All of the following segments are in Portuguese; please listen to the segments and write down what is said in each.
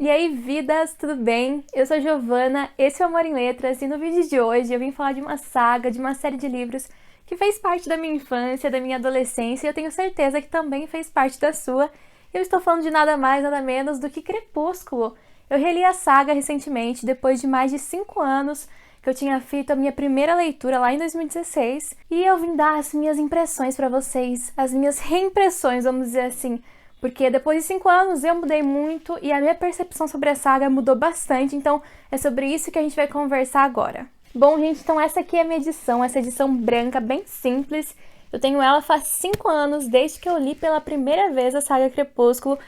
E aí, vidas, tudo bem? Eu sou a Giovana, esse é o Amor em Letras e no vídeo de hoje eu vim falar de uma saga, de uma série de livros que fez parte da minha infância, da minha adolescência e eu tenho certeza que também fez parte da sua. Eu estou falando de nada mais, nada menos do que Crepúsculo. Eu reli a saga recentemente, depois de mais de 5 anos que eu tinha feito a minha primeira leitura lá em 2016 e eu vim dar as minhas impressões para vocês, as minhas reimpressões, vamos dizer assim. Porque depois de 5 anos eu mudei muito e a minha percepção sobre a saga mudou bastante, então é sobre isso que a gente vai conversar agora. Bom, gente, então essa aqui é a minha edição, essa edição branca, bem simples. Eu tenho ela faz 5 anos, desde que eu li pela primeira vez a saga Crepúsculo.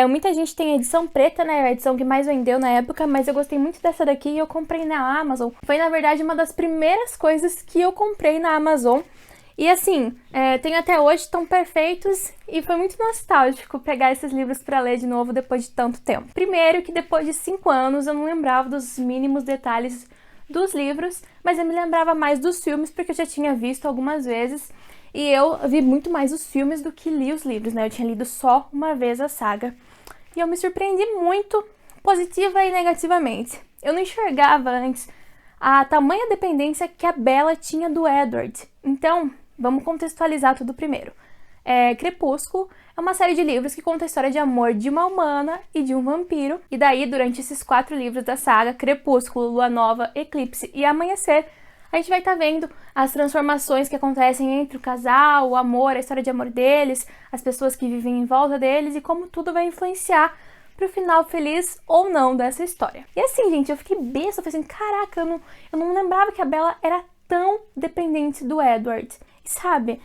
Muita gente tem a edição preta, né, a edição que mais vendeu na época, mas eu gostei muito dessa daqui e eu comprei na Amazon. Foi, na verdade, uma das primeiras coisas que eu comprei na Amazon. E assim, tenho até hoje, estão perfeitos e foi muito nostálgico pegar esses livros para ler de novo depois de tanto tempo. Primeiro que depois de 5 anos eu não lembrava dos mínimos detalhes dos livros, mas eu me lembrava mais dos filmes porque eu já tinha visto algumas vezes e eu vi muito mais os filmes do que li os livros, né? Eu tinha lido só uma vez a saga e eu me surpreendi muito, positiva e negativamente. Eu não enxergava antes a tamanha dependência que a Bella tinha do Edward. Então, vamos contextualizar tudo primeiro. Crepúsculo é uma série de livros que conta a história de amor de uma humana e de um vampiro. E daí, durante esses 4 livros da saga, Crepúsculo, Lua Nova, Eclipse e Amanhecer, a gente vai estar vendo as transformações que acontecem entre o casal, o amor, a história de amor deles, as pessoas que vivem em volta deles e como tudo vai influenciar pro final feliz ou não dessa história. E assim, gente, eu fiquei besta, eu falei assim, caraca, eu não lembrava que a Bella era tão dependente do Edward. E sabe,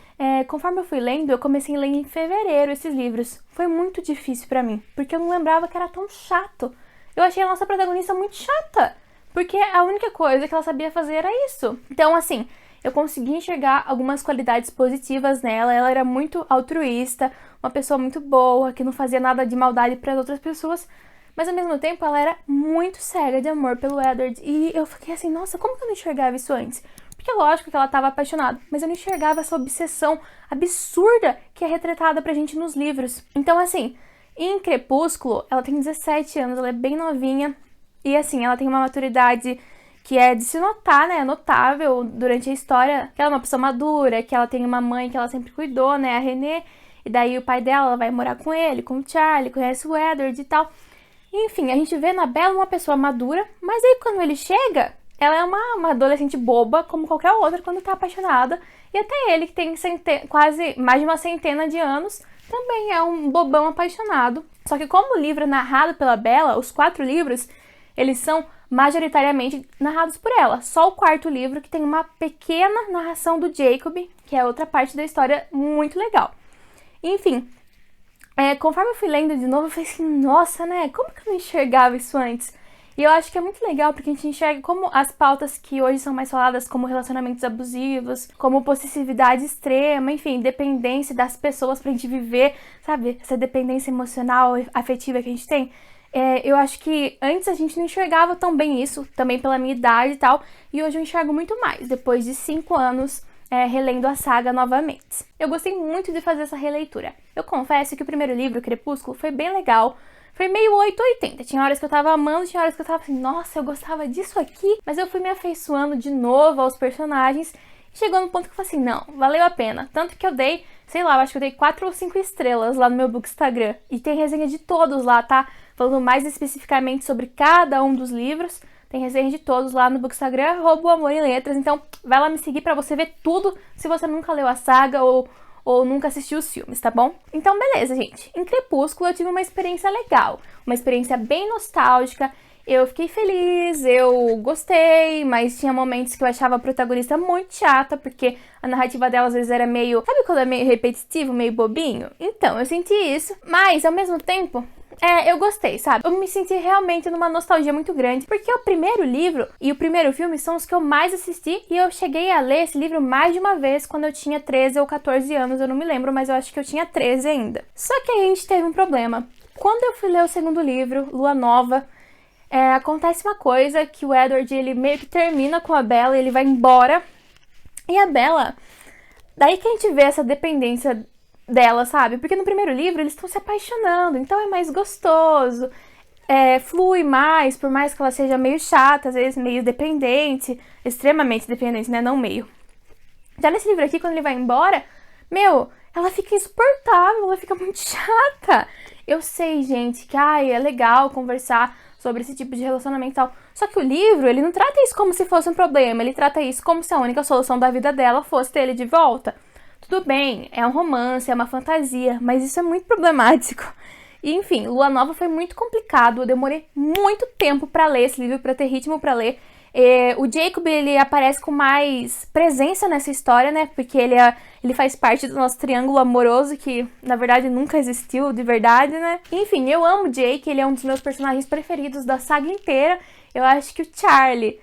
conforme eu fui lendo, eu comecei a ler em fevereiro esses livros. Foi muito difícil pra mim, porque eu não lembrava que era tão chato. Eu achei a nossa protagonista muito chata, porque a única coisa que ela sabia fazer era isso. Então, assim, eu consegui enxergar algumas qualidades positivas nela. Ela era muito altruísta, uma pessoa muito boa, que não fazia nada de maldade para as outras pessoas, mas ao mesmo tempo ela era muito cega de amor pelo Edward. E eu fiquei assim, nossa, como que eu não enxergava isso antes? Porque lógico que ela estava apaixonada, mas eu não enxergava essa obsessão absurda que é retratada pra gente nos livros. Então, assim, em Crepúsculo, ela tem 17 anos, ela é bem novinha, e assim, ela tem uma maturidade que é de se notar, né, notável durante a história, que ela é uma pessoa madura, que ela tem uma mãe que ela sempre cuidou, né, a Renée, e daí o pai dela, ela vai morar com ele, com o Charlie, conhece o Edward e tal. E, enfim, a gente vê na Bella uma pessoa madura, mas aí quando ele chega, ela é uma adolescente boba, como qualquer outra, quando tá apaixonada, e até ele, que tem quase mais de uma centena de anos, também é um bobão apaixonado. Só que como o livro é narrado pela Bella, os 4 livros, eles são majoritariamente narrados por ela. Só o 4º livro que tem uma pequena narração do Jacob, que é outra parte da história muito legal. Enfim, conforme eu fui lendo de novo, eu falei assim, nossa, né, como que eu não enxergava isso antes? E eu acho que é muito legal porque a gente enxerga como as pautas que hoje são mais faladas, como relacionamentos abusivos, como possessividade extrema, enfim, dependência das pessoas pra gente viver, sabe, essa dependência emocional, afetiva que a gente tem. Eu acho que antes a gente não enxergava tão bem isso, também pela minha idade e tal, e hoje eu enxergo muito mais, depois de 5 anos relendo a saga novamente. Eu gostei muito de fazer essa releitura. Eu confesso que o primeiro livro, Crepúsculo, foi bem legal, foi meio 880, tinha horas que eu tava amando, tinha horas que eu tava assim, nossa, eu gostava disso aqui, mas eu fui me afeiçoando de novo aos personagens, e chegou no ponto que eu falei assim, não, valeu a pena, tanto que eu dei, sei lá, eu acho que eu dei 4 ou 5 estrelas lá no meu Bookstagram, e tem resenha de todos lá, tá? Falando mais especificamente sobre cada um dos livros, tem resenha de todos lá no Bookstagram, @Amor em Letras, então vai lá me seguir pra você ver tudo, se você nunca leu a saga ou nunca assistiu os filmes, tá bom? Então, beleza, gente. Em Crepúsculo eu tive uma experiência legal, uma experiência bem nostálgica, eu fiquei feliz, eu gostei, mas tinha momentos que eu achava a protagonista muito chata, porque a narrativa dela às vezes era meio... Sabe quando é meio repetitivo, meio bobinho? Então, eu senti isso, mas ao mesmo tempo... eu gostei, sabe? Eu me senti realmente numa nostalgia muito grande, porque o primeiro livro e o primeiro filme são os que eu mais assisti, e eu cheguei a ler esse livro mais de uma vez quando eu tinha 13 ou 14 anos, eu não me lembro, mas eu acho que eu tinha 13 ainda. Só que aí a gente teve um problema. Quando eu fui ler o segundo livro, Lua Nova, acontece uma coisa que o Edward, ele meio que termina com a Bella, ele vai embora, e a Bella... Daí que a gente vê essa dependência dela, sabe? Porque no primeiro livro eles estão se apaixonando, então é mais gostoso. flui mais, por mais que ela seja meio chata, às vezes meio dependente, extremamente dependente, né? Não meio. Já nesse livro aqui, quando ele vai embora, ela fica insuportável, ela fica muito chata. Eu sei, gente, que é legal conversar sobre esse tipo de relacionamento e tal. Só que o livro, ele não trata isso como se fosse um problema, ele trata isso como se a única solução da vida dela fosse ter ele de volta. Tudo bem, é um romance, é uma fantasia, mas isso é muito problemático. E, enfim, Lua Nova foi muito complicado, eu demorei muito tempo pra ler esse livro, pra ter ritmo pra ler. O Jacob, ele aparece com mais presença nessa história, né? Porque ele faz parte do nosso triângulo amoroso, que na verdade nunca existiu de verdade, né? Enfim, eu amo o Jake, ele é um dos meus personagens preferidos da saga inteira. Eu acho que o Charlie,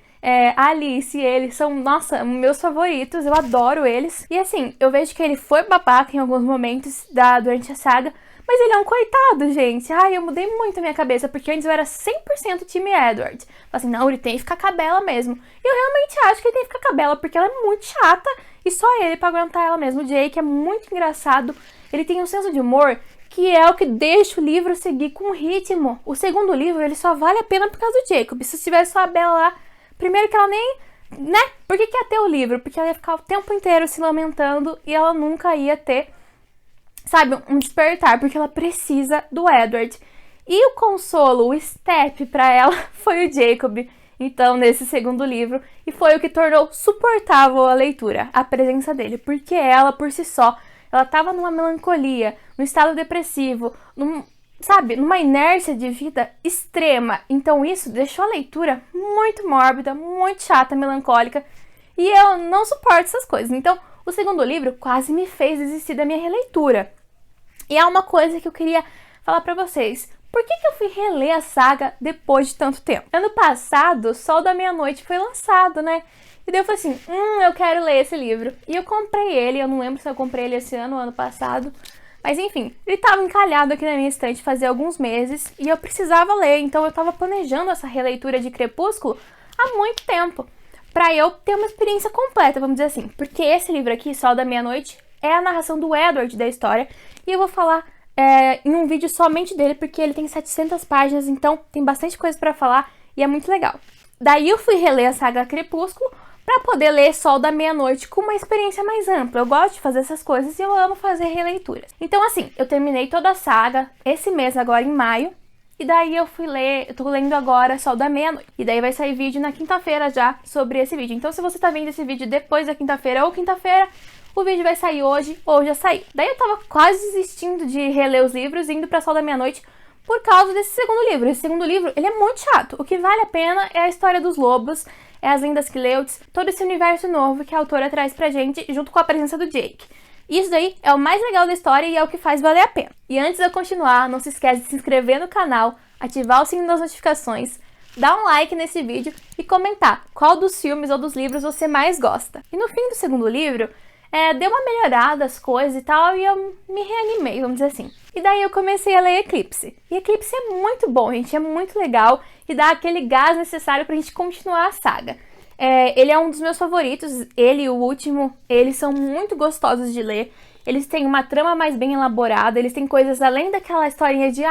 a Alice e ele são, nossa, meus favoritos, eu adoro eles. E assim, eu vejo que ele foi babaca em alguns momentos durante a saga, mas ele é um coitado, gente. Eu mudei muito a minha cabeça, porque antes eu era 100% time Edward. Assim, não, ele tem que ficar com a Bella mesmo. E eu realmente acho que ele tem que ficar com a Bella, porque ela é muito chata, e só ele pra aguentar ela mesmo. O Jake é muito engraçado, ele tem um senso de humor que é o que deixa o livro seguir com ritmo. O segundo livro, ele só vale a pena por causa do Jacob. Se tivesse só a Bella lá, primeiro que ela nem... né? Por que ia ter o livro? Porque ela ia ficar o tempo inteiro se lamentando e ela nunca ia ter, sabe, um despertar, porque ela precisa do Edward. E o consolo, o step pra ela foi o Jacob, então, nesse segundo livro, e foi o que tornou suportável a leitura, a presença dele, porque ela, por si só, ela tava numa melancolia, num estado depressivo, numa inércia de vida extrema. Então isso deixou a leitura muito mórbida, muito chata, melancólica, e eu não suporto essas coisas. Então, o segundo livro quase me fez desistir da minha releitura. E é uma coisa que eu queria falar pra vocês. Por que eu fui reler a saga depois de tanto tempo? Ano passado, Sol da Meia-Noite foi lançado, né? E daí eu falei assim, eu quero ler esse livro. E eu comprei ele, eu não lembro se eu comprei ele esse ano ou ano passado. Mas enfim, ele tava encalhado aqui na minha estante fazia alguns meses e eu precisava ler. Então eu tava planejando essa releitura de Crepúsculo há muito tempo, pra eu ter uma experiência completa, vamos dizer assim. Porque esse livro aqui, Sol da Meia-Noite, é a narração do Edward da história. E eu vou falar em um vídeo somente dele, porque ele tem 700 páginas, então tem bastante coisa pra falar e é muito legal. Daí eu fui reler a saga Crepúsculo pra poder ler Sol da Meia-Noite com uma experiência mais ampla. Eu gosto de fazer essas coisas e eu amo fazer releituras. Então assim, eu terminei toda a saga esse mês agora em maio. E daí eu fui ler, eu tô lendo agora Sol da Meia-Noite. E daí vai sair vídeo na quinta-feira já sobre esse vídeo. Então se você tá vendo esse vídeo depois da quinta-feira ou quinta-feira, o vídeo vai sair hoje ou já saiu. Daí eu tava quase desistindo de reler os livros, indo pra Sol da Meia-Noite por causa desse segundo livro. Esse segundo livro, ele é muito chato. O que vale a pena é a história dos lobos, é as lendas Cleutes, todo esse universo novo que a autora traz pra gente, junto com a presença do Jake. Isso daí é o mais legal da história e é o que faz valer a pena. E antes de eu continuar, não se esquece de se inscrever no canal, ativar o sininho das notificações, dar um like nesse vídeo e comentar qual dos filmes ou dos livros você mais gosta. E no fim do segundo livro, deu uma melhorada as coisas e tal, e eu me reanimei, vamos dizer assim. E daí eu comecei a ler Eclipse. E Eclipse é muito bom, gente, é muito legal e dá aquele gás necessário pra gente continuar a saga. Ele é um dos meus favoritos, ele e o último, eles são muito gostosos de ler. Eles têm uma trama mais bem elaborada, eles têm coisas além daquela historinha de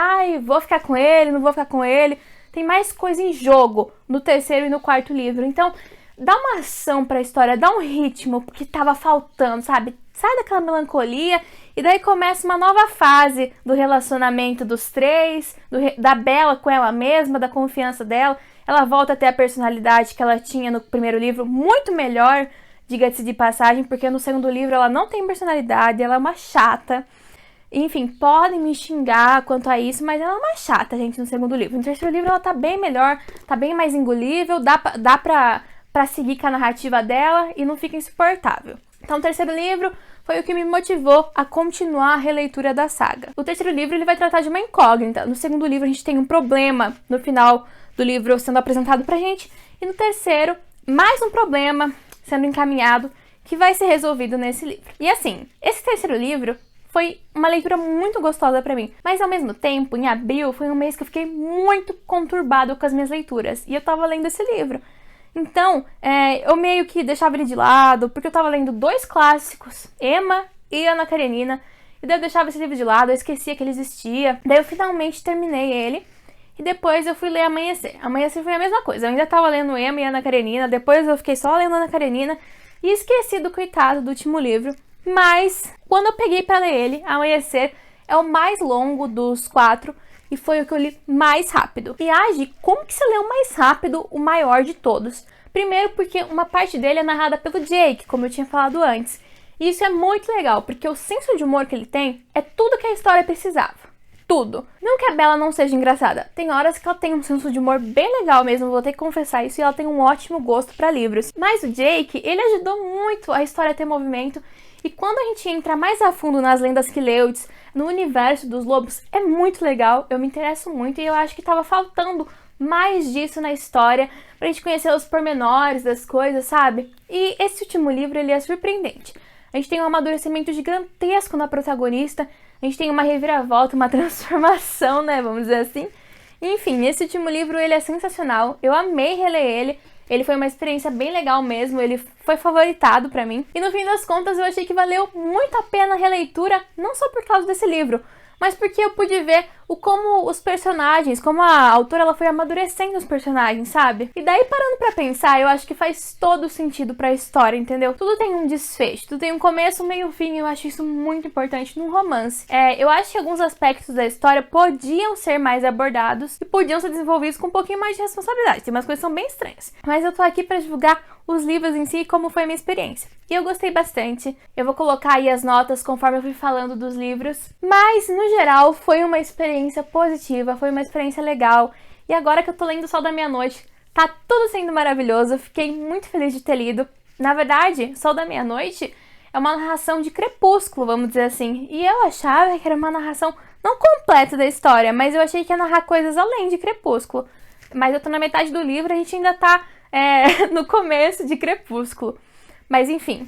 vou ficar com ele, não vou ficar com ele. Tem mais coisa em jogo no terceiro e no quarto livro. Então, dá uma ação pra história, dá um ritmo que tava faltando, sabe? Sai daquela melancolia e daí começa uma nova fase do relacionamento dos três, da Bella com ela mesma, da confiança dela. Ela volta a ter a personalidade que ela tinha no primeiro livro, muito melhor, diga-se de passagem, porque no segundo livro ela não tem personalidade, ela é uma chata. Enfim, podem me xingar quanto a isso, mas ela é uma chata, gente, no segundo livro. No terceiro livro ela tá bem melhor, tá bem mais engolível, dá pra seguir com a narrativa dela e não fica insuportável. Então o terceiro livro foi o que me motivou a continuar a releitura da saga. O terceiro livro ele vai tratar de uma incógnita. No segundo livro a gente tem um problema no final do livro sendo apresentado pra gente. E no terceiro, mais um problema sendo encaminhado que vai ser resolvido nesse livro. E assim, esse terceiro livro foi uma leitura muito gostosa pra mim. Mas ao mesmo tempo, em abril, foi um mês que eu fiquei muito conturbado com as minhas leituras. E eu tava lendo esse livro. Então, eu meio que deixava ele de lado, porque eu tava lendo dois clássicos, Emma e Ana Karenina. E daí eu deixava esse livro de lado, eu esquecia que ele existia. Daí eu finalmente terminei ele. E depois eu fui ler Amanhecer. Amanhecer foi a mesma coisa. Eu ainda tava lendo Emma e Ana Karenina. Depois eu fiquei só lendo Ana Karenina. E esqueci do coitado do último livro. Mas, quando eu peguei pra ler ele, Amanhecer é o mais longo dos 4. E foi o que eu li mais rápido. E Agi, como que você leu mais rápido o maior de todos? Primeiro porque uma parte dele é narrada pelo Jake, como eu tinha falado antes. E isso é muito legal, porque o senso de humor que ele tem é tudo que a história precisava. Tudo. Não que a Bella não seja engraçada. Tem horas que ela tem um senso de humor bem legal mesmo, vou ter que confessar isso, e ela tem um ótimo gosto para livros. Mas o Jake, ele ajudou muito a história a ter movimento, e quando a gente entra mais a fundo nas lendas Quileutes, no universo dos lobos, é muito legal, eu me interesso muito, e eu acho que tava faltando mais disso na história, pra gente conhecer os pormenores das coisas, sabe? E esse último livro, ele é surpreendente. A gente tem um amadurecimento gigantesco na protagonista, a gente tem uma reviravolta, uma transformação, né, vamos dizer assim. Enfim, esse último livro, ele é sensacional, eu amei reler ele. Ele foi uma experiência bem legal mesmo, ele foi favoritado pra mim. E no fim das contas eu achei que valeu muito a pena a releitura, não só por causa desse livro, mas porque eu pude ver como os personagens, como a autora ela foi amadurecendo os personagens, sabe? E daí parando pra pensar, eu acho que faz todo sentido pra história, entendeu? Tudo tem um desfecho, tudo tem um começo, um meio, fim, eu acho isso muito importante num romance. Eu acho que alguns aspectos da história podiam ser mais abordados e podiam ser desenvolvidos com um pouquinho mais de responsabilidade. Tem umas coisas que são bem estranhas. Mas eu tô aqui pra divulgar os livros em si e como foi a minha experiência. E eu gostei bastante. Eu vou colocar aí as notas conforme eu fui falando dos livros. Mas, no geral, foi uma experiência positiva, foi uma experiência legal. E agora que eu tô lendo O Sol da Meia-Noite, tá tudo sendo maravilhoso. Fiquei muito feliz de ter lido. Na verdade, Sol da Meia-Noite é uma narração de Crepúsculo, vamos dizer assim. E eu achava que era uma narração não completa da história, mas eu achei que ia narrar coisas além de Crepúsculo. Mas eu tô na metade do livro, a gente ainda tá no começo de Crepúsculo. Mas enfim,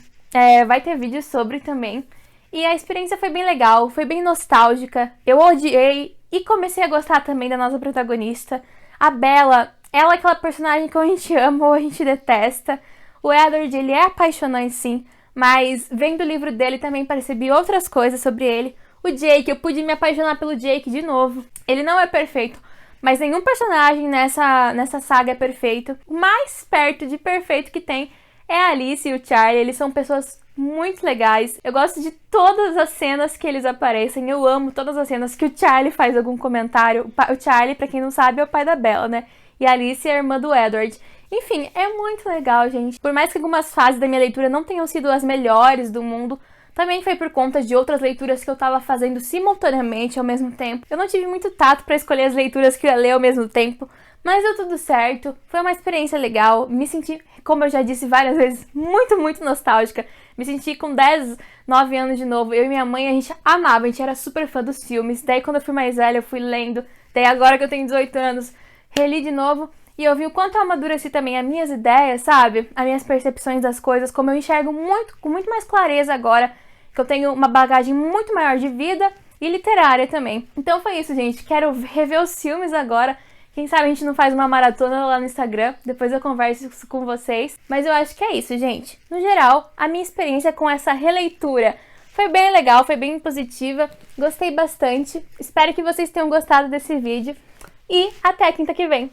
vai ter vídeo sobre também. E a experiência foi bem legal, foi bem nostálgica. Eu odiei e comecei a gostar também da nossa protagonista. A Bella, ela é aquela personagem que ou a gente ama ou a gente detesta. O Edward, ele é apaixonante sim, mas vendo o livro dele também percebi outras coisas sobre ele. O Jake, eu pude me apaixonar pelo Jake de novo. Ele não é perfeito, mas nenhum personagem nessa saga é perfeito. O mais perto de perfeito que tem é a Alice e o Charlie. Eles são pessoas muito legais. Eu gosto de todas as cenas que eles aparecem. Eu amo todas as cenas que o Charlie faz algum comentário. O Charlie, pra quem não sabe, é o pai da Bella, né? E a Alice é a irmã do Edward. Enfim, é muito legal, gente. Por mais que algumas fases da minha leitura não tenham sido as melhores do mundo, também foi por conta de outras leituras que eu tava fazendo simultaneamente ao mesmo tempo. Eu não tive muito tato pra escolher as leituras que eu ia ler ao mesmo tempo, mas deu tudo certo. Foi uma experiência legal. Me senti, como eu já disse várias vezes, muito, muito nostálgica. Me senti com 10, 9 anos de novo. Eu e minha mãe, a gente amava, a gente era super fã dos filmes. Daí quando eu fui mais velha, eu fui lendo. Daí agora que eu tenho 18 anos, reli de novo. E eu vi o quanto eu amadureci também as minhas ideias, sabe? As minhas percepções das coisas, como eu enxergo com muito mais clareza agora, que eu tenho uma bagagem muito maior de vida e literária também. Então foi isso, gente. Quero rever os filmes agora. Quem sabe a gente não faz uma maratona lá no Instagram, depois eu converso isso com vocês. Mas eu acho que é isso, gente. No geral, a minha experiência com essa releitura foi bem legal, foi bem positiva. Gostei bastante. Espero que vocês tenham gostado desse vídeo. E até a quinta que vem.